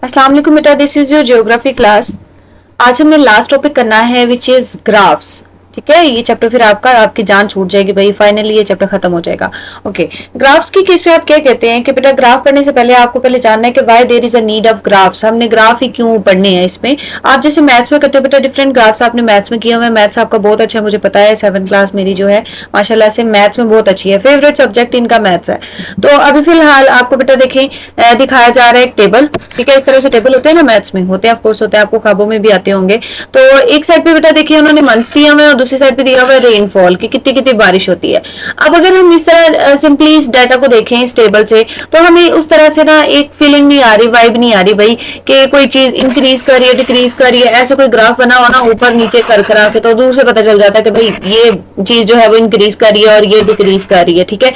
अस्सलाम वालेकुम बेटा, this is your geography class. आज हमने लास्ट टॉपिक करना है विच इज ग्राफ्स। ठीक है, ये चैप्टर फिर आपकी जान छूट जाएगी भाई, फाइनली ये चैप्टर खत्म हो जाएगा। ओके, ग्राफ्स की केस में आप क्या कहते हैं कि बेटा ग्राफ पढ़ने से पहले आपको पहले जानना है कि why there is a need of graphs. हमने ग्राफ ही क्यों पढ़ने हैं इसमें। आप जैसे मैथ्स में करते हो बेटा, डिफरेंट ग्राफ्स आपने मैथ्स में किया हुआ है। मैथ्स आपका बहुत अच्छा है, मुझे पता है। 7th क्लास मेरी जो है माशाल्लाह से मैथ्स में बहुत अच्छी है, फेवरेट सब्जेक्ट इनका मैथ्स है। तो अभी फिलहाल आपको बेटा देखें दिखाया जा रहा है एक टेबल। ठीक है, इस तरह से टेबल होते हैं ना, मैथ्स में होते हैं, ऑफकोर्स होते हैं, आपको ख्वाबों में भी आते होंगे। तो एक साइड पे बेटा देखिए उन्होंने मंथ्स दिया हुआ है और दूसरी साइड पे दिया हुआ है रेनफॉल की कितनी कितनी बारिश होती है। अब अगर हम इस तरह सिंपली इस डाटा को देखें इस टेबल से, तो हमें उस तरह से ना एक फीलिंग नहीं आ रही, वाइब नहीं आ रही भाई कि कोई चीज इंक्रीज कर रही है डिक्रीज कर रही है। ऐसा कोई ग्राफ बना हो ना ऊपर नीचे कर करा के, तो दूर से पता चल जाता है कि भाई ये चीज जो है वो इंक्रीज कर रही है और ये डिक्रीज कर रही है। ठीक है,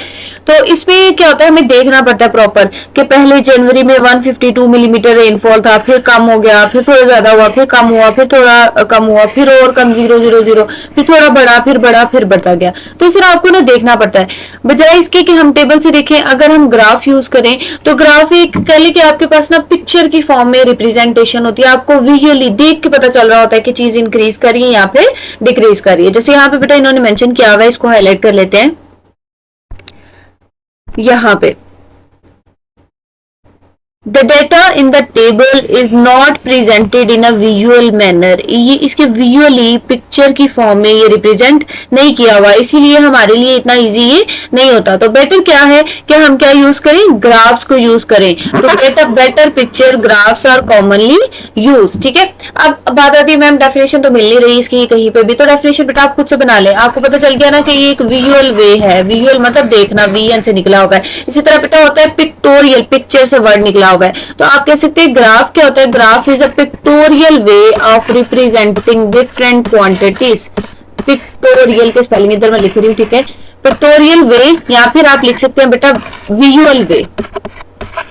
तो इसमें क्या होता है, हमें देखना पड़ता है प्रॉपर कि पहले जनवरी में 152 मिलीमीटर रेनफॉल था, फिर कम हो गया, फिर थोड़ा ज्यादा हुआ, फिर कम हुआ, फिर थोड़ा कम हुआ, फिर और कम 000, फिर थोड़ा बढ़ा, फिर बढ़ता गया। तो इस तरह आपको ना देखना पड़ता है, बजाय इसके कि हम टेबल से देखें। अगर हम ग्राफ यूज करें तो ग्राफ एक कह ले कि आपके पास ना पिक्चर की फॉर्म में रिप्रेजेंटेशन होती है, आपको विजुअली देख के पता चल रहा होता है कि चीज इंक्रीज कर रही है या फिर डिक्रीज कर रही है। जैसे यहाँ पे बेटा इन्होंने मेंशन किया हुआ है, इसको हाईलाइट कर लेते हैं यहाँ पे। The data in the table is not presented in a visual manner। ये इसके विजुअली पिक्चर की फॉर्म में ये रिप्रेजेंट नहीं किया हुआ, इसीलिए हमारे लिए इतना इजी ये नहीं होता। तो बेटर क्या है कि हम क्या यूज करें, ग्राफ्स को यूज करें। तो better picture graphs are commonly use. ठीक है, अब बात आती है मैम डेफिनेशन तो मिल नहीं रही इसकी कहीं पे भी, तो डेफिनेशन बेटा आप खुद से बना ले। आपको पता चल गया ना कि ये एक विजुअल वे है, विजुअल मतलब देखना, वीएन से निकला होगा। इसी तरह बेटा होता है पिक्टोरियल, पिक्चर से वर्ड निकला हुआ है। तो आप कह सकते हैं ग्राफ क्या होता है, graph is a pictorial way of representing different quantities. Pictorial के स्पेलिंग इधर मैं लिख रही हूँ, ठीक है, पिक्टोरियल वे, या फिर आप लिख सकते हैं बेटा visual way,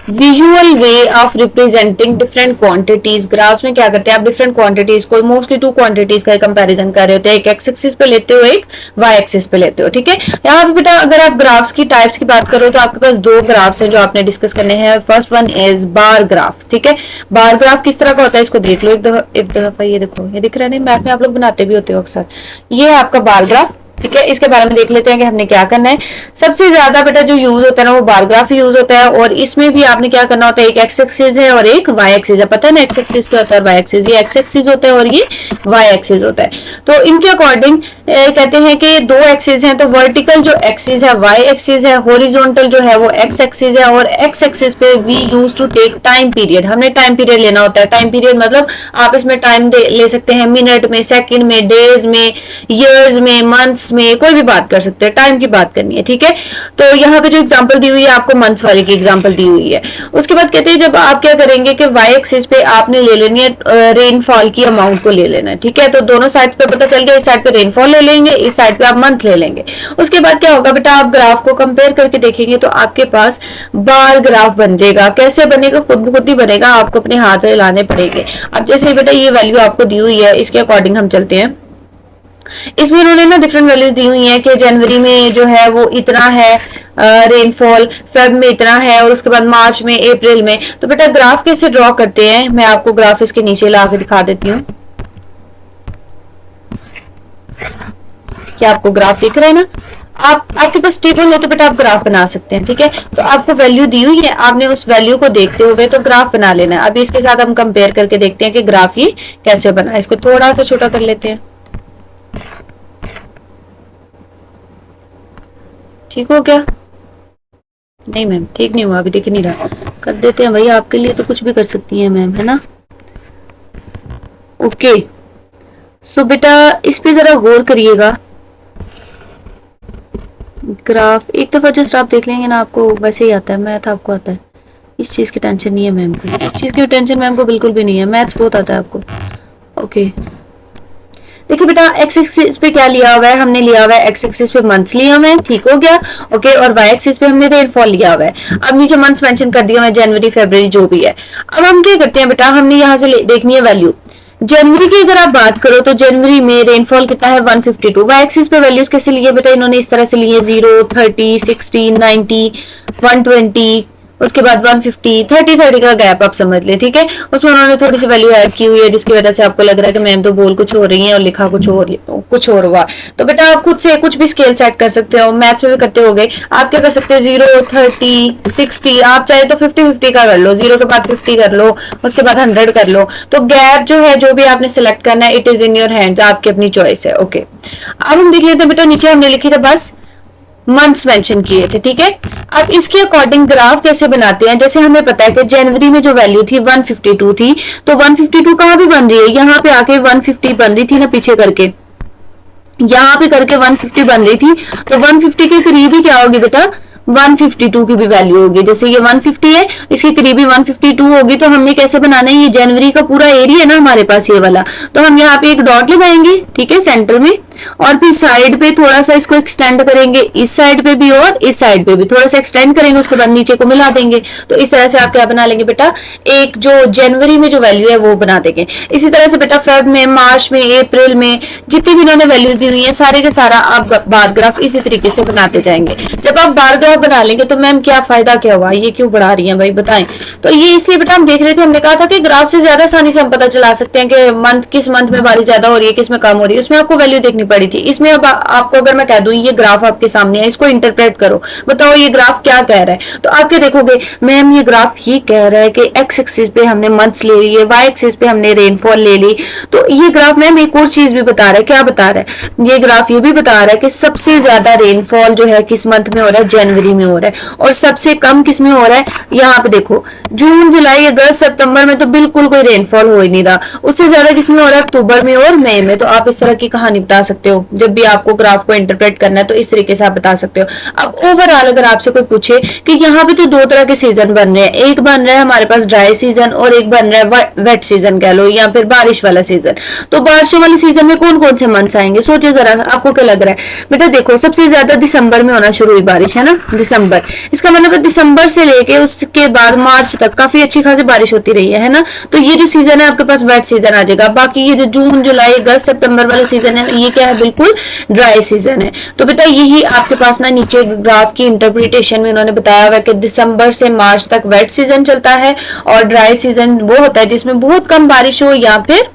visual way of representing different quantities. Graphs में क्या करते हैं, आप डिफरेंट क्वांटिटीज को, मोस्टली 2 क्वांटिटीज का कंपैरिजन कर रहे होते हैं, एक एक्स एक्सिस पे लेते हो, एक वाई एक्सिस पे लेते हो। ठीक है, यहाँ पे बेटा अगर आप ग्राफ्स की टाइप्स की बात करो तो आपके पास 2 ग्राफ्स हैं जो आपने डिस्कस करने हैं। First one is bar graph. ठीक है, बार ग्राफ किस तरह का होता है इसको देख लो एक दफा। ये देखो, ये दिख रहा है, नहीं मैप में आप लोग बनाते भी होते हो अक्सर। ये है आपका बार ग्राफ। ठीक है, इसके बारे में देख लेते हैं कि हमने क्या करना है। सबसे ज्यादा बेटा जो यूज होता है ना वो बार ग्राफ यूज होता है, और इसमें भी आपने क्या करना होता है, एक एक्स एक्सिस है और एक वाई एक्सिस है। पता है ना एक्स एक्सिस क्या होता है, वाई एक्सिस। ये एक्स एक्सिस होता है और ये वाई एक्सिस होता है। तो इनके अकॉर्डिंग कहते हैं कि 2 एक्सिस हैं, तो वर्टिकल जो एक्सिस है वाई एक्सिस है, हॉरिजॉन्टल जो है वो एक्स एक्सिस है। और एक्स एक्सिस पे we use to take time period, हमने टाइम पीरियड लेना होता है। टाइम पीरियड मतलब आप इसमें टाइम ले सकते हैं मिनट में, सेकंड में, डेज में, ईयर्स में, मंथ्स में, कोई भी बात कर सकते हैं, टाइम की बात करनी है। ठीक है, तो यहाँ पे जो एग्जांपल दी हुई है आपको मंथ्स वाले की एग्जांपल दी हुई है। उसके बाद कहते हैं जब आप क्या करेंगे कि वाई एक्सिस पे आपने ले लेनी है रेनफॉल की अमाउंट को ले लेना है। ठीक है, तो दोनों साइड पे पता चल गया, इस साइड पे रेनफॉल ले लेंगे, इस साइड पे आप मंथ ले लेंगे। उसके बाद क्या होगा बेटा, आप ग्राफ को कंपेयर करके देखेंगे तो आपके पास बार ग्राफ बन जाएगा। कैसे बनेगा, खुद ब खुद ही बनेगा, आपको अपने हाथ हिलाने पड़ेंगे। अब जैसे बेटा ये वैल्यू आपको दी हुई है, इसके अकॉर्डिंग हम चलते हैं। इसमें उन्होंने ना डिफरेंट वैल्यूज दी हुई हैं कि जनवरी में जो है वो इतना है रेनफॉल, फेब में इतना है, और उसके बाद मार्च में, अप्रैल में। तो बेटा ग्राफ कैसे ड्रॉ करते हैं, मैं आपको ग्राफ इसके नीचे ला के दिखा देती हूँ। क्या आपको ग्राफ दिख रहा है ना, आपके पास टेबल हो तो बेटा आप ग्राफ बना सकते हैं। ठीक है, तो आपको वैल्यू दी हुई है, आपने उस वैल्यू को देखते हुए तो ग्राफ बना लेना है। अभी इसके साथ हम कंपेयर करके देखते हैं कि ग्राफ ये कैसे बना। इसको थोड़ा सा छोटा कर लेते हैं, ठीक हो गया? नहीं मैम ठीक नहीं हुआ, अभी दिख नहीं रहा, कर देते हैं भाई, आपके लिए तो कुछ भी कर सकती हैं मैम, है ना। ओके, सो बेटा इस पे जरा गौर करिएगा। ग्राफ एक दफा जस्ट आप देख लेंगे ना, आपको वैसे ही आता है, मैथ आपको आता है, इस चीज की टेंशन नहीं है मैम को, इस चीज की टेंशन मैम को बिल्कुल भी नहीं है, मैथ्स बहुत आता है आपको। ओके देखिए बेटा एक्स एक्सिस पे क्या लिया हुआ है, हमने लिया हुआ है एक्स एक्सिस पे मंथ्स लिया हुआ है, ठीक हो गया। ओके, और वाई एक्सिस पे हमने रेनफॉल लिया हुआ है। अब नीचे मंथ्स मेंशन कर दिया हुआ है, जनवरी, फरवरी जो भी है। अब हम क्या करते हैं बेटा, हमने यहाँ से देखनी है वैल्यू। जनवरी की अगर आप बात करो तो जनवरी में रेनफॉल कितना है 152। वाई एक्सिस पे वैल्यूज कैसे लिए बेटा, इन्होंने इस तरह से लिए 0, 30, 60, 90, 120, उसके बाद 150, 30 का गैप आप समझ ले, ठीक है। उसमें उन्होंने थोड़ी सी वैल्यू ऐड की हुई है जिसकी वजह से आपको लग रहा है कि मैम तो बोल कुछ हो रही है और लिखा कुछ और हुआ। तो बेटा आप खुद से कुछ भी स्केल सेट कर सकते हो, मैथ्स में भी करते हो गए। आप क्या कर सकते हो, 0, 30, 60, आप चाहे तो 50-50 का कर लो, 0 के बाद 50 कर लो, उसके बाद 100 कर लो। तो गैप जो है जो भी आपने सिलेक्ट करना है, it is in your hands, आपकी अपनी चॉइस है। ओके, अब हम देख लेते हैं बेटा, नीचे हमने लिखी थी बस मंथ्स मेंशन किए थे, ठीक है। अब इसके अकॉर्डिंग ग्राफ कैसे बनाते हैं, जैसे हमें पता है कि जनवरी में जो वैल्यू थी 152 थी, तो 152 कहाँ भी बन रही है, यहाँ पे आके 150 बन रही थी ना, पीछे करके यहाँ पे करके 150 बन रही थी। तो 150 के करीब ही क्या होगी बेटा, 152 की भी वैल्यू होगी। जैसे ये 150 है, इसके करीबी 152 होगी। तो हमने कैसे बनाना है, ये जनवरी का पूरा एरिया है ना हमारे पास ये वाला, तो हम यहाँ पे एक डॉट लगाएंगे, ठीक है, सेंटर में, और फिर साइड पे थोड़ा सा इसको एक्सटेंड करेंगे, इस साइड पे भी और इस साइड पे भी थोड़ा सा एक्सटेंड करेंगे, उसके बाद नीचे को मिला देंगे। तो इस तरह से आप क्या बना लेंगे बेटा, एक जो जनवरी में जो वैल्यू है वो बना देंगे। इसी तरह से बेटा फेब में, मार्च में, अप्रैल में जितनी भी इन्होंने वैल्यूज दी हुई है सारे के सारा आप बार ग्राफ इसी तरीके से बनाते जाएंगे। जब आप बार ग्राफ बना लेंगे तो मैम क्या फायदा क्या हुआ, ये क्यों बढ़ा रही है भाई बताएं। तो ये इसलिए बेटा हम देख रहे थे, हमने कहा था कि ग्राफ से ज्यादा आसानी से हम पता चला सकते हैं कि मंथ किस मंथ में बारिश ज्यादा हो रही है, किस में कम हो रही है, उसमें आपको वैल्यू देखनी पड़ी थी। इसमें अब आपको अगर मैं कह दूं ये ग्राफ आपके सामने है, इसको इंटरप्रेट करो, बताओ ये ग्राफ क्या कह रहा है। तो आप क्या देखोगे, मैम ये ग्राफ ये कह रहा है कि एक्स एक्सिस पे हमने मंथ्स ले लिए, वाई एक्सिस पे हमने रेनफॉल ले ली। तो ये ग्राफ मैम एक और चीज भी बता रहा है, क्या बता रहा है, ये ग्राफ ये भी बता रहा है कि सबसे ज्यादा रेनफॉल जो है किस मंथ में हो रहा है, जनवरी में हो रहा है, और सबसे कम किस में हो रहा है, यहाँ पे देखो जून, जुलाई, अगस्त, सितंबर में तो बिल्कुल कोई रेनफॉल हो ही नहीं रहा। उससे ज्यादा किस में हो रहा है, अक्टूबर में और मई में। तो आप इस तरह की कहानी बता सकते हो, जब भी आपको ग्राफ को इंटरप्रेट करना है तो इस तरीके से आप बता सकते हो। अब ओवरऑल अगर आपसे कोई पूछे कि यहाँ पे तो दो तरह के सीजन बन रहे हैं, एक बन रहा है हमारे पास ड्राई सीजन और एक बन रहा है वेट सीजन कह लो, या फिर बारिश वाला सीजन। तो बारिशों वाले सीजन में कौन कौन से मंथ्स आएंगे, सोचे जरा, आपको क्या लग रहा है बेटा। देखो सबसे ज्यादा दिसंबर में होना शुरू हुई बारिश, है ना, दिसंबर, इसका मतलब दिसंबर से लेके उसके बाद मार्च तक काफी अच्छी खासी बारिश होती रही है ना। तो ये जो सीजन है आपके पास वेट सीजन आ जाएगा। बाकी ये जो जून, जुलाई, अगस्त, सितंबर वाला सीजन है ये क्या है, बिल्कुल ड्राई सीजन है। तो बेटा यही आपके पास ना नीचे ग्राफ की इंटरप्रिटेशन में उन्होंने बताया हुआ है कि दिसंबर से मार्च तक वेट सीजन चलता है, और ड्राई सीजन वो होता है जिसमें बहुत कम बारिश हो, या फिर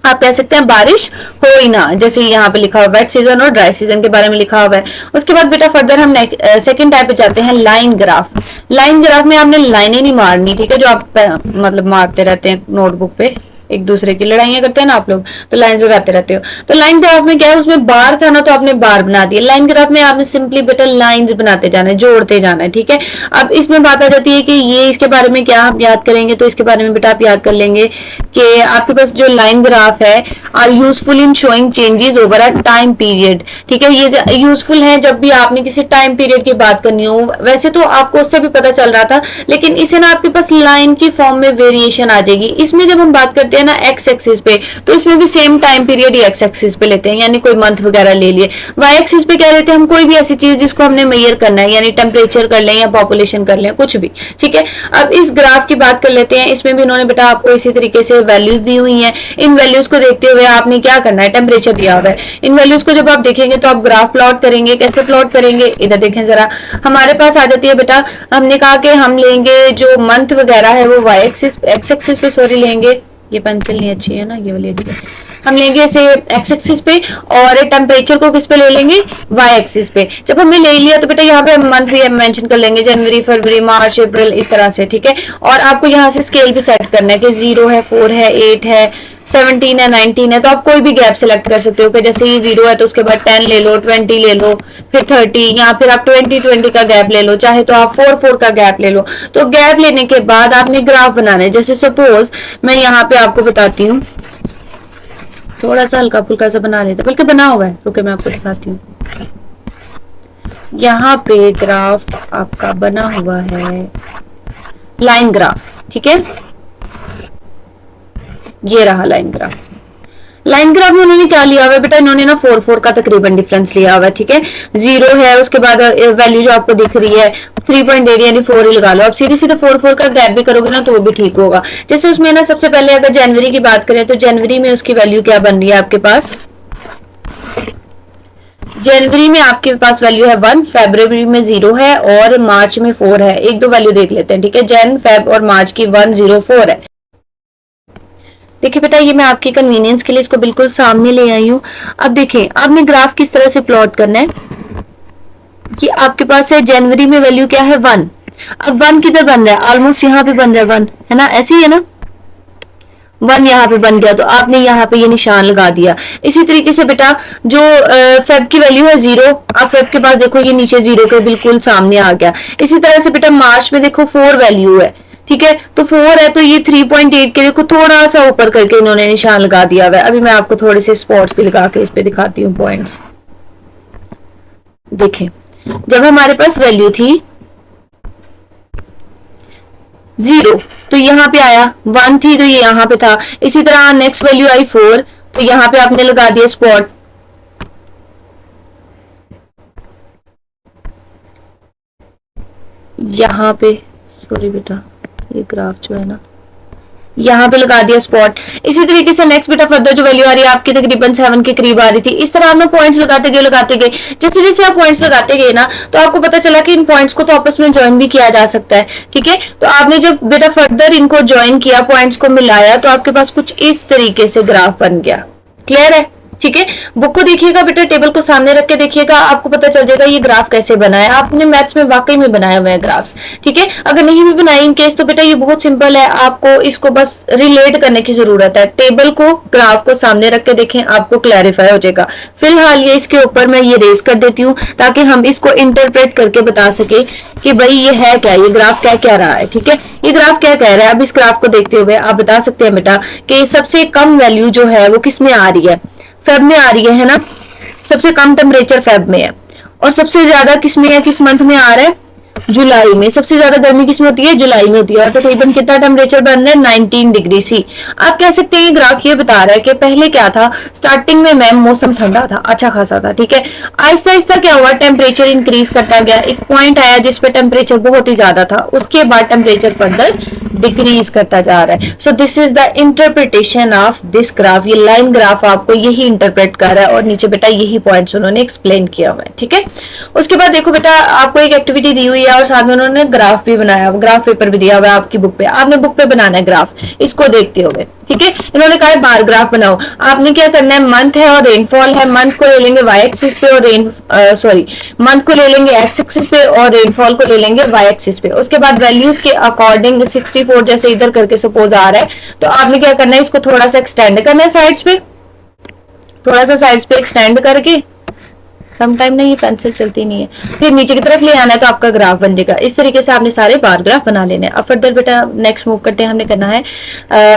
आप कह सकते हैं बारिश हो ही ना, जैसे यहाँ पे लिखा हुआ वेट सीजन और ड्राई सीजन के बारे में लिखा हुआ है। उसके बाद बेटा फर्दर हम सेकंड टाइप पे जाते हैं, लाइन ग्राफ। लाइन ग्राफ में आपने लाइनें नहीं मारनी, ठीक है, जो आप मतलब मारते रहते हैं नोटबुक पे, एक दूसरे की लड़ाइयां करते हैं ना आप लोग, तो लाइन लगाते रहते हो। तो लाइन ग्राफ में क्या है, उसमें बार था ना तो आपने बार बना दिया। लाइन ग्राफ में आपने सिंपली बेटा लाइंस बनाते जाना है, जोड़ते जाना है, ठीक है। अब इसमें बात आ जाती है कि ये इसके बारे में क्या आप याद करेंगे, तो इसके बारे में बेटा आप याद कर लेंगे कि आपके पास जो लाइन ग्राफ है are useful in showing changes over a time period, ठीक है। ये यूजफुल है जब भी आपने किसी टाइम पीरियड की बात करनी हो। वैसे तो आपको उससे भी पता चल रहा था, लेकिन इसे ना आपके पास लाइन की फॉर्म में वेरिएशन आ जाएगी। इसमें जब हम बात करते हैं ना एक्स एक्सिस पे, तो इसमें भी सेम टाइम पीरियड ही एक्स एक्सिस पे लेते हैं, यानी कोई मंथ वगैरह ले लिए। वाई एक्सिस पे क्या लेते हैं हम, कोई भी ऐसी चीज जिसको हमने मेजर करना है, यानी टेम्परेचर कर लें या पॉपुलेशन कर लें, कुछ भी, ठीक है। अब इस ग्राफ की बात कर लेते हैं। इसमें भी उन्होंने बेटा आपको इसी तरीके से वैल्यूज दी हुई हैं। इन वैल्यूज को देखते हुए आपने क्या करना है, टेम्परेचर दिया हुआ है, इन वैल्यूज को जब आप देखेंगे तो आप ग्राफ प्लॉट करेंगे। कैसे प्लॉट करेंगे, इधर देखें जरा, हमारे पास आ जाती है बेटा, हमने कहा कि हम लेंगे जो मंथ वगैरह है वो वाई एक्सिस, एक्स एक्सिस पे सॉरी लेंगे, ये पेंसिल नहीं अच्छी है ना, ये वाली अच्छी है, हम लेंगे इसे एक्स एक्सिस पे, और टेम्परेचर को किस पे ले लेंगे, वाई एक्सिस पे। जब हमने ले लिया तो बेटा यहाँ पे मंथ भी मेंशन कर लेंगे, जनवरी, फरवरी, मार्च, अप्रैल, इस तरह से, ठीक है। और आपको यहाँ से स्केल भी सेट करना है कि 0 है, 4 है, 8 है, 17 है, 19 है। तो आप कोई भी गैप सिलेक्ट कर सकते हो कि जैसे ये 0 है तो उसके बाद 10 ले लो, 20 ले लो, फिर 30, या फिर आप 20 का गैप ले लो, चाहे तो आप 4 का गैप ले लो। तो गैप लेने के बाद आपने ग्राफ बनाना है। जैसे सपोज मैं यहाँ पे आपको बताती हूँ, थोड़ा सा हल्का फुल्का सा बना लेते, बल्कि बना हुआ है, रुके मैं आपको दिखाती हूँ। यहाँ पे ग्राफ आपका बना हुआ है लाइन ग्राफ, ठीक है, ये रहा लाइन ग्राफ। लाइन ग्राफ में उन्होंने क्या लिया हुआ है बेटा, इन्होंने ना 4 का तकरीबन डिफरेंस लिया हुआ है, ठीक है। 0 है, उसके बाद वैल्यू जो आपको दिख रही है 3.8 यानी 4 ही लगा लो। आप सीधे सीधे 4 का गैप भी करोगे ना तो वो भी ठीक होगा। जैसे उसमें ना सबसे पहले अगर जनवरी की बात करें तो जनवरी में उसकी वैल्यू क्या बन रही है आपके पास, जनवरी में आपके पास वैल्यू है 1, फरवरी में 0 है और मार्च में 4 है। एक दो वैल्यू देख लेते हैं, ठीक है। जन, फेब और मार्च की 1, 0, 4 है। देखिए बेटा, ये मैं आपके कन्वीनियंस के लिए इसको बिल्कुल सामने ले आई हूँ। अब देखिए, आपने ग्राफ किस तरह से प्लॉट करना है कि आपके पास है जनवरी में वैल्यू क्या है 1। अब 1 किधर बन रहा है, ऑलमोस्ट यहाँ पे बन रहा है 1, है ना, ऐसे ही है ना, 1 यहाँ पे बन गया तो आपने यहाँ पे ये निशान लगा दिया। इसी तरीके से बेटा जो फेब की वैल्यू है 0, आप फेब के पास देखो ये नीचे 0 के बिल्कुल सामने आ गया। इसी तरह से बेटा मार्च में देखो 4 वैल्यू है, ठीक है, तो 4 है तो ये 3.8 के देखो थोड़ा सा ऊपर करके इन्होंने निशान लगा दिया हुआ है। अभी मैं आपको थोड़े से स्पॉट्स भी लगा के इस पे दिखाती हूँ पॉइंट्स। देखें, जब हमारे पास वैल्यू थी 0 तो यहाँ पे आया, 1 थी तो ये यहाँ पे था। इसी तरह नेक्स्ट वैल्यू आई 4 तो यहाँ पे आपने लगा दिया स्पॉट। यहाँ पे सॉरी बेटा, ये ग्राफ जो है ना, यहाँ पे लगा दिया स्पॉट। इसी तरीके से नेक्स्ट बेटा फर्दर जो वैल्यू आ रही है आपकी तकरीबन 7 के करीब आ रही थी। इस तरह आपने पॉइंट्स लगाते गए। जैसे जैसे आप पॉइंट्स लगाते गए ना तो आपको पता चला कि इन पॉइंट्स को तो आपस में ज्वाइन भी किया जा सकता है, ठीक है। तो आपने जब बेटा फर्दर इनको ज्वाइन किया, पॉइंट्स को मिलाया, तो आपके पास कुछ इस तरीके से ग्राफ बन गया। क्लियर है, ठीक है। बुक को देखिएगा बेटा, टेबल को सामने रख के देखिएगा, आपको पता चल जाएगा ये ग्राफ कैसे बना है। आपने मैथ्स में वाकई में बनाया हुआ है ग्राफ्स, ठीक है। अगर नहीं भी बनाए इन केस तो बेटा ये बहुत सिंपल है, आपको इसको बस रिलेट करने की जरूरत है। टेबल को, ग्राफ को सामने रख के देखें, आपको क्लैरिफाई हो जाएगा। फिलहाल ये इसके ऊपर मैं ये रेस कर देती हूँ ताकि हम इसको इंटरप्रेट करके बता सके कि भाई ये है क्या, ये ग्राफ क्या कह रहा है, ठीक है। ये ग्राफ क्या कह रहा है, अब इस ग्राफ को देखते हुए आप बता सकते हैं बेटा कि सबसे कम वैल्यू जो है वो किस में आ रही है, फेब में आ रही है ना। सबसे कम टेम्परेचर फेब में है और सबसे ज्यादा किस में है, किस मंथ में आ रहा है, जुलाई में। सबसे ज्यादा गर्मी किसमें होती है, जुलाई में होती है। और तकरीबन कितना टेम्परेचर बन रहा है, 19 डिग्री सी। आप कह सकते हैं ये ग्राफ ये बता रहा है कि पहले क्या था, स्टार्टिंग में मैम मौसम ठंडा था, अच्छा खासा था, ठीक है। आहिस्ता आहिस्ता क्या हुआ, टेम्परेचर इंक्रीज करता गया। एक पॉइंट आया जिसपे टेम्परेचर बहुत ही ज्यादा था, उसके बाद टेम्परेचर फर्दर डिक्रीज करता जा रहा है। So this is the interpretation of this graph. ये लाइन ग्राफ आपको यही इंटरप्रेट कर रहा है और नीचे बेटा यही पॉइंट्स उन्होंने एक्सप्लेन किया हुआ है, ठीक है। उसके बाद देखो बेटा, आपको एक एक्टिविटी दी हुई है और साथ में उन्होंने ग्राफ भी बनाया, ग्राफ पेपर भी दिया हुआ है आपकी बुक पे। आपने बुक पे बनाना है ग्राफ, इसको देखते हुए, ठीक है। इन्होंने कहा है बार ग्राफ बनाओ। आपने क्या करना है, मंथ है और रेनफॉल है, मंथ को ले लेंगे वाई एक्सिस पे और मंथ को ले लेंगे एक्स एक्सिस पे और रेनफॉल को ले लेंगे वाई एक्सिस पे। उसके बाद वैल्यूज के अकॉर्डिंग 64 जैसे इधर करके सपोज आ रहा है, तो आपने क्या करना है, इसको थोड़ा सा एक्सटेंड करना है साइड्स पे, थोड़ा सा साइड्स पे एक्सटेंड करके, समटाइम नहीं ये पेंसिल चलती नहीं है, फिर नीचे की तरफ ले आना है तो आपका ग्राफ बन जाएगा। इस तरीके से आपने सारे बार ग्राफ बना लेने हैं। अब फर्दर बेटा नेक्स्ट मूव करते हैं, हमने करना है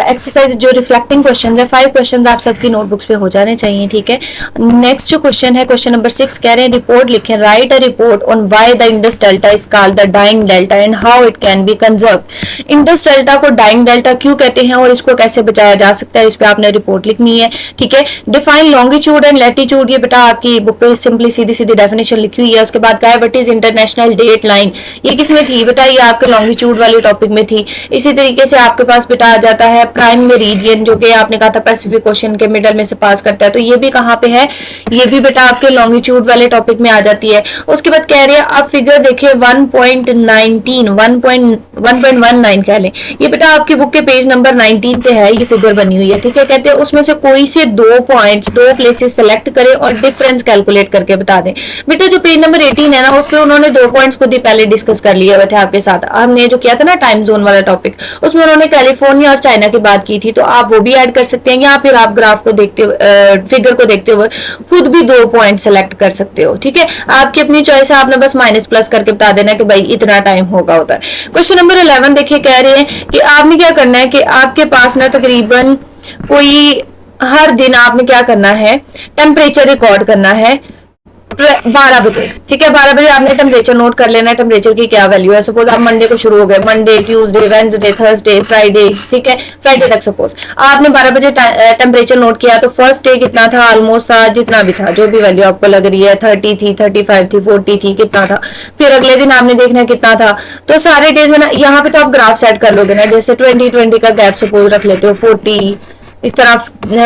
एक्सरसाइज जो रिफ्लेक्टिंग क्वेश्चन है। 5 क्वेश्चन आप सबकी नोटबुक्स पे हो जाने चाहिए, ठीक है। नेक्स्ट जो क्वेश्चन है, क्वेश्चन नंबर 6 कह रहे हैं रिपोर्ट लिखें, write a report on why the Indus delta is called the dying delta and how it can be conserve. Indus delta को डाइंग डेल्टा क्यों कहते हैं और इसको कैसे बचाया जा सकता है, इस पे आपने रिपोर्ट लिखनी है, ठीक है। डिफाइन लॉन्गिट्यूड एंड लैटिट्यूड, ये बेटा आपकी बुक पे सिंपली सीधी सीधी डेफिनेशन लिखी हुई है। उसके बाद क्या है, what is international date line, ये किसमें थी बेटा, ये आपके लॉन्गिट्यूड वाले टॉपिक में थी। इसी तरीके से आपके पास बेटा आ जाता है प्राइम मेरिडियन, जो कि आपने कहा था पैसिफिक ओशन के मिडल में से पास करता है, तो ये भी कहाँ पे है, ये भी बेटा आपके लॉन्गिट्यूड वाले टॉपिक में आ जाती है। उसके बाद कह रहे हैं आप फिगर देखिए 1.19 कह लें, ये बेटा आपकी बुक के पेज नंबर 19 पे है, ये फिगर बनी हुई है, ठीक है। कहते हैं उसमें से कोई से 2 पॉइंट्स, 2 प्लेसेस सेलेक्ट करें और डिफरेंस कैलकुलेट करके बता दें। बेटा जो पेज नंबर 18 है ना, उस पे उन्होंने 2 पॉइंट्स खुद ही पहले डिस्कस कर लिए हुए थे आपके साथ। हमने जो किया था ना टाइम जोन वाला टॉपिक, उसमें उन्होंने कैलिफोर्निया और चाइना की बात की थी, तो आप वो भी ऐड कर सकते हैं, या फिर आप ग्राफ को देखते हुए फिगर को देखते हुए खुद भी 2 पॉइंट सेलेक्ट कर सकते हो, ठीक है। आपकी अपनी चॉइस है, आपने बस माइनस प्लस करके बता देना कि भाई इतना टाइम होगा उधर। क्वेश्चन नंबर 11 देखिए, कह रहे हैं कि आपने क्या करना है कि आपके पास ना तकरीबन कोई हर दिन आपने क्या करना है, टेम्परेचर रिकॉर्ड करना है 12 बजे, ठीक है। 12 बजे आपने टेम्परेचर नोट कर लेना है, टेम्परेचर की क्या वैल्यू है। सपोज आप मंडे को शुरू हो गए, Monday, Tuesday, Wednesday, Thursday, Friday, ठीक है, फ्राइडे तक सपोज आपने 12 बजे टेम्परेचर नोट किया, तो फर्स्ट डे कितना था, ऑलमोस्ट था, जितना भी था, जो भी वैल्यू आपको लग रही है, 30 थी, 35 थी, 40 थी, कितना था। फिर अगले दिन आपने देखना कितना था, तो सारे डेज में ना यहाँ पे तो आप ग्राफ सेट कर लोगे ना, जैसे 20 का गैप सपोज रख लेते हो, 40 इस तरह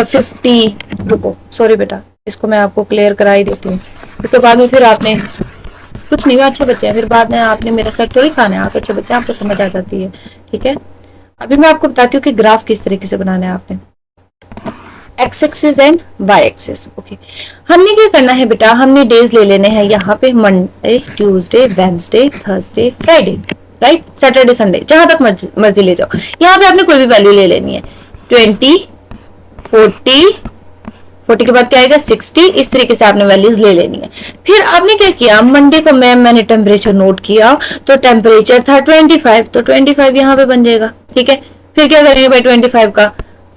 50, रुको सॉरी बेटा इसको मैं आपको क्लियर करा ही देती हूँ। उसके बाद में फिर आपने कुछ नहीं, अच्छे बच्चे हैं, फिर बाद में आपने मेरा सर थोड़ी खाना है, आप अच्छे बच्चे हैं, आपको समझ आ जाती है। ठीक है, अभी मैं आपको बताती हूँ कि ग्राफ किस तरीके से बनाना है आपने, X axis and Y axis. Okay, हमने क्या करना है बेटा, हमने डेज ले लेने हैं यहाँ पे Monday, Tuesday, Wednesday, Thursday, Friday, right, Saturday, Sunday, जहां तक मर्जी ले जाओ। यहाँ पे आपने कोई भी वैल्यू ले लेनी है, 20, 40, 40 के बाद क्या आएगा 60, इस तरीके से आपने वैल्यूज ले लेनी है। फिर आपने क्या किया, मंडे को मैंने टेम्परेचर नोट किया, तो टेम्परेचर था 25, तो 25 यहाँ पे बन जाएगा। ठीक है, फिर क्या करेंगे भाई 25 का,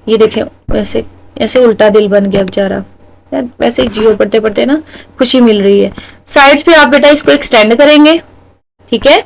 ये देखें वैसे ऐसे उल्टा दिल बन गया बेचारा, वैसे ही जियो पढ़ते पढ़ते ना खुशी मिल रही है। साइड्स पे आप बेटा इसको एक्सटेंड करेंगे, ठीक है,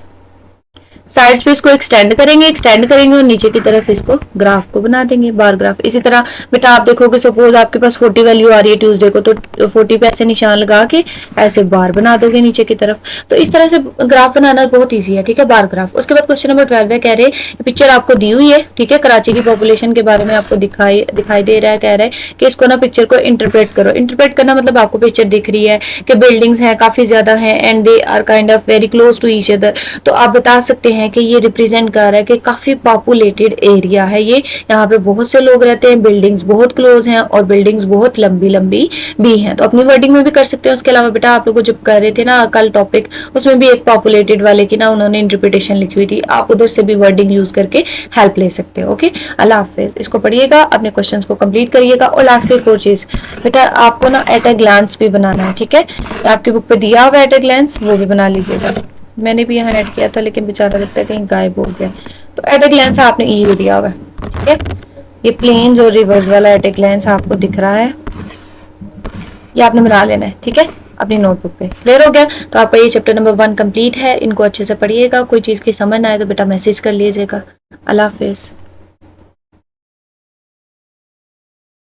साइड्स पे इसको एक्सटेंड करेंगे और नीचे की तरफ इसको ग्राफ को बना देंगे, बार ग्राफ। इसी तरह बेटा आप देखोगे, सपोज आपके पास 40 वैल्यू आ रही है ट्यूसडे को, तो 40 पे ऐसे निशान लगा के ऐसे बार बना दोगे नीचे की तरफ। तो इस तरह से ग्राफ बनाना बहुत ईजी है। ठीक है, बार ग्राफ। उसके बाद क्वेश्चन नंबर 12 है, कह रहे पिक्चर आपको दी हुई है, ठीक है, कराची की पॉपुलेशन के बारे में आपको दिखाई दे रहा है, कह रहा है कि इसको ना पिक्चर को इंटरप्रेट करो। इंटरप्रेट करना मतलब आपको पिक्चर दिख रही है कि बिल्डिंग्स हैं, काफी ज्यादा हैं, and they are kind of very close to each other. तो आप बता सकते हैं कि ये रिप्रेजेंट कर रहा है कि काफी पॉपुलेटेड एरिया है ये, यहाँ पे बहुत से लोग रहते हैं, बिल्डिंग्स बहुत क्लोज हैं और बिल्डिंग्स बहुत लंबी लंबी भी हैं। तो अपनी वर्डिंग में भी कर सकते हैं। उसके अलावा बेटा आप लोग जब कर रहे थे ना कल टॉपिक, उसमें भी एक पॉपुलेटेड वाले की ना उन्होंने इंटरप्रिटेशन लिखी हुई थी, आप उधर से भी वर्डिंग यूज करके हेल्प ले सकते हो। ओके, अल्लाह हाफिज। इसको पढ़िएगा, अपने क्वेश्चंस को कंप्लीट करिएगा। और लास्ट पे एक और चीज बेटा, आपको ना एट अ ग्लांस भी बनाना है। ठीक है, आपकी बुक पे दिया हुआ एट अ ग्लांस, वो भी बना लीजिएगा। मैंने भी यहाँ ऐड किया था लेकिन बेचारा लगता है कहीं गायब हो गया। तो एट अ ग्लैंस आपने ये दिया हुआ है। ठीक है, ये प्लेन्स और रिवर्स वाला एट अ ग्लैंस आपको दिख रहा है, ये आपने बना लेना है। ठीक है, अपनी नोटबुक पे। क्लियर हो गया? तो आपका ये चैप्टर नंबर 1 कंप्लीट है। इनको अच्छे से पढ़िएगा। कोई चीज़ की समझ ना आए तो बेटा मैसेज कर लीजिएगा। अल्लाह हाफिज।